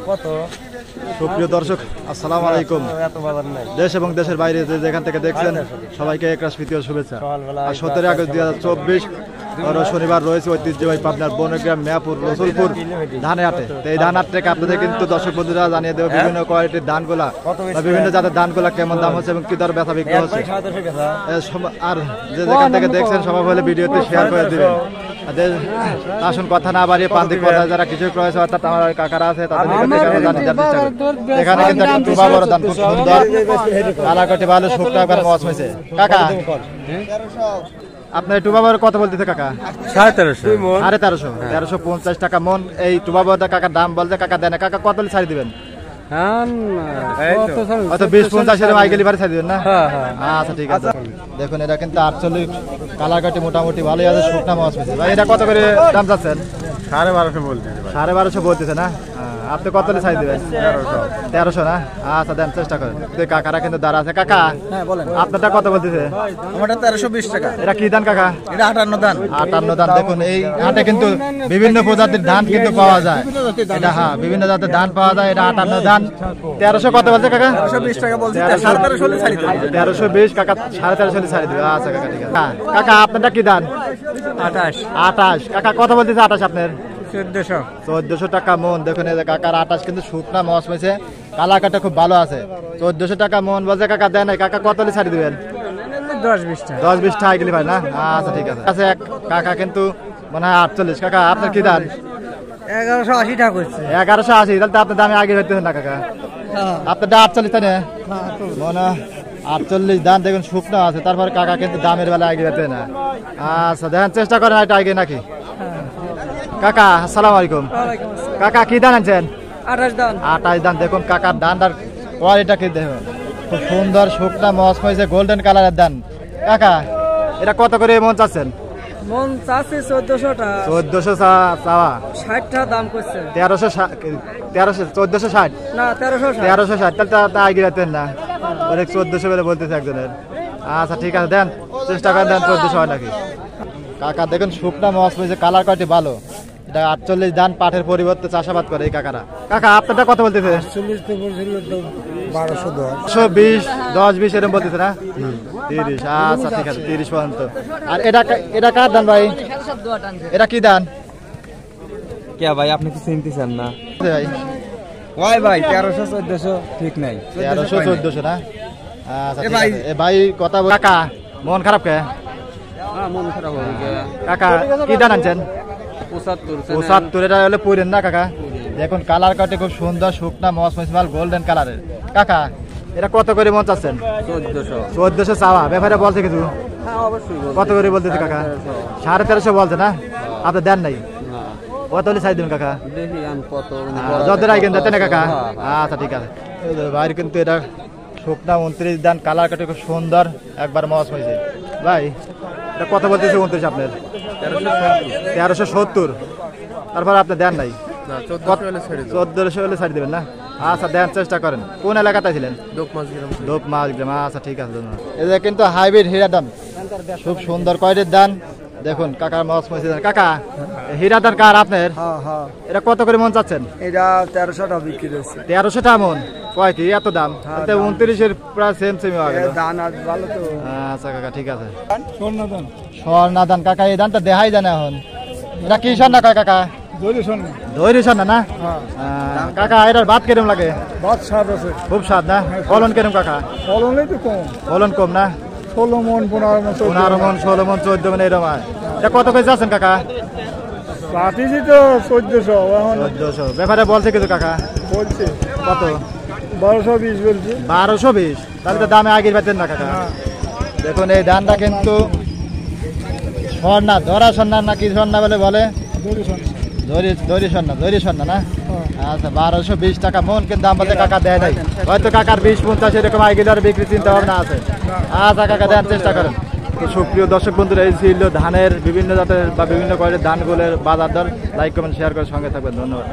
কত? সুপ্রিয় দর্শক আসসালামু আলাইকুম। দেশ এবং দেশের বাইরে যেখান থেকে দেখছেন সবাইকে একরাশ প্রীতীয় শুভেচ্ছা। আর 17 আগস্ট 2024 শনিবার রয়েছে ঐতিহ্যবাহী পাবনার বনগ্রাম মেয়াপুর রসুলপুর ধানের হাটে। তো এই ধান হাট থেকে আপনাদের কিন্তু দর্শক বন্ধুরা জানিয়ে দেবো বিভিন্ন কোয়ালিটির ধানগুলা বা বিভিন্ন জাতের ধানগুলা কেমন দাম হচ্ছে এবং কি দর বেচা বিক্রি হচ্ছে। আর যে যেখান থেকে দেখছেন সবাই হলে ভিডিওতে শেয়ার করে দিবেন। আসুন কথা না বাড়িয়ে প্রান্তিক পর্যায়ে যারা কৃষক রয়েছে অর্থাৎ আমার কাকারা আছে তাদের এখানে কিন্তু একটা টুবা বড় ধান খুব সুন্দর কালাকটি ভালো শুকনো একবার মজ হয়েছে। কাকা আপনার টুবা বড় কত বলতেছে কাকা? 1350 1350 টাকা মন। এই টুবা বড় কাকার দাম বলতে কাকা দেন কাকা কত ছাড়ি দিবেন? 20-50 এর আইগেলি বাড়ি ছাড়ি দিবেন না? আচ্ছা ঠিক আছে। দেখুন এটা কিন্তু 48 কালার কাটি মোটামুটি ভালোই আছে শুকনা মাছ হয়েছে। ভাই এটা কত করে দাম চাচ্ছেন? 1250 বলতে। 1250 বলতেছে না? আপনি কত ছাড়ি দিবেন? 1300 না? আচ্ছা দেন চেষ্টা করেন। কাকারা কিন্তু দাঁড়া আছে। কাকা আপনারটা কত বলতেছে? আমারটা 1320 টাকা। এটা কি ধান কাকা? এটা 58 ধান। 58 ধান। দেখুন এই হাটে কিন্তু বিভিন্ন প্রজাতির ধান কিন্তু পাওয়া যায়। এটা হ্যাঁ বিভিন্ন জাতের ধান পাওয়া যায়। এটা 58 ধান। 1300 কত বলছে কাকা? 1320 টাকা বলছে। 1350 ছাড়ি দিবেন। 1320 কাকা 1350 ছাড়ি দিবেন। আচ্ছা কাকা ঠিক আছে। কাকা আপনারটা কি ধান? 28 কাকা কত বলতেছে? 28 আপনার 1400 টাকা মন। দেখুন এই যে কাকার 28 কিন্তু শুকনা মাছ হয়েছে কালাকাটা খুব ভালো আছে। 1400 টাকা মন বলছে কাকা দেন নাই। কাকা কত ছাড়ি দিবেন? 10-20 টাকা গেলি ভাই না? আচ্ছা ঠিক আছে। আচ্ছা এক কাকা কিন্তু মনে হয় 48। কাকা আপনার কি দাম? 1180 টাকা করছে। 1180 তাহলে তো আপনার দামে আগে হইতেছেন না কাকা। আপনার দাম 48 তাই না? মনে 48 দাম দেখুন শুকনো আছে। তারপর কাকা কিন্তু দামের বেলা আগে হইতে না। আচ্ছা দেখেন চেষ্টা করেন এটা আগে নাকি? কাকা আসসালামু আলাইকুম। কাকা কি ধান আনছেন? 28 ধান। দেখুন কাকার ধানটার কোয়ালিটি কি দেখুন খুব সুন্দর শুকনা মস হয়েছে গোল্ডেন কালারের ধান। কাকা এটা কত করে মন চাচ্ছেন? মন চাচ্ছে 1400 টাকা। 1400 চাওয়া 60 টাকা দাম করছে। 1460 না 1360। 1360 তাহলে তো আগে রাতেন না? ওরে 1400 বলে বলতেছে একজনের। আচ্ছা ঠিক আছে দেন চেষ্টা করেন দেন 1400 হয় নাকি? কাকা দেখুন শুকনা মাছ হয়েছে কালার কোয়ালিটি ভালো। এটা 48 ধান পাটের পরিবর্তে চাষাবাদ করে এই কাকারা। কাকা আপনারটা কত বলতেছে? 1210 10-20 এরকম বলতেছে না? 30। আচ্ছা ঠিক আছে 30 পর্যন্ত। আর এটা কার ধান ভাই? এটা কি ধান? কে ভাই আপনি কি চিনতেছেন না? ভাই ওই ভাই 1300-1400 ঠিক নাই। 1300-1400 না? আচ্ছা ঠিক আছে। এ ভাই কথা কাকা মন খারাপ কে? মন খারাপ হয়ে গেছে। কাকা কি ধান আনছেন? 75 এটা হলে পুরেন না কাকা? দেখুন কালার কাটে খুব সুন্দর শুকনা মস মসমাল গোল্ডেন কালারের। কাকা এটা কত করে মন চাচ্ছেন? 1400 চাওয়া ব্যাপারে বলছে কিছু? কত করে বলতেছে কাকা? 1350 বলছে না? আপনি দেন নাই? কত হলে চাই দেবেন কাকা? যত রাখেন যাতে না কাকা? আচ্ছা ঠিক আছে। ভাই কিন্তু এটা শুকনা 29 ধান কালার কাটে খুব সুন্দর একবার মস হয়েছে। ভাই এটা কত বলতেছে 29 আপনার? 1370। তারপর আপনি দেন নাই? 1400 হলে ছাড়ি দেবেন না? আচ্ছা দেন চেষ্টা করেন। কোন এলাকাতে ছিলেন? দোপমাঝগ্রাম। আচ্ছা ঠিক আছে। এই যে কিন্তু হাইব্রিড হীরা ধান খুব সুন্দর কয়টির ধান দেখুন কাকার মাছ মসি ধান। কাকা হীরা ধান কার আপনার? এটা কত করে মন চাচ্ছেন? এটা 1300 টাকা বিক্রি হচ্ছে। 1300 টাকা মন কয় কি এত দাম? 29-এর প্রায় সেম ধান আর ভালো তো। আচ্ছা কাকা ঠিক আছে। স্বর্ণা ধান কাকা এই ধানটা দেখাই যায় না এখন। এটা কি স্বর্ণা কয় কাকা? দৈরি স্বর্ণা না? কাকা এটার ভাত কিরম লাগে? ভাত স্বাদ আছে খুব স্বাদ না? ফলন কিরম কাকা? ফলন কম না? 16 মন 15 মন 15 মন 16 মন 14 মন এরকম হয়। এটা কত কেজি আছেন কাকা? পাঠিয়েছি তো 1400 ব্যাপারে বলছে কিছু কাকা? বলছে কত? 1220 বলছে। 1220 তাহলে তো দামে আগের পাইতেন না কাকা? দেখুন এই ধানটা কিন্তু স্বর্ণা ধরা স্বর্ণা নাকি স্বর্ণা বলে দৈরি স্বর্ণা না? আচ্ছা 1220 টাকা মন কিন্তু দাম বলতে কাকা দেয় নাই। হয়তো কাকার 20-50 এরকম আইগিলার বিক্রি চিন্তা ভাবনা আছে। আচ্ছা কাকা দেন চেষ্টা করেন। তো সুপ্রিয় দর্শক বন্ধুরা এই ছিল ধানের বিভিন্ন জাতের বা বিভিন্ন কোয়ালিটির ধানগুলোর বাজার দর। লাইক কমেন্ট শেয়ার করে সঙ্গে থাকবেন। ধন্যবাদ।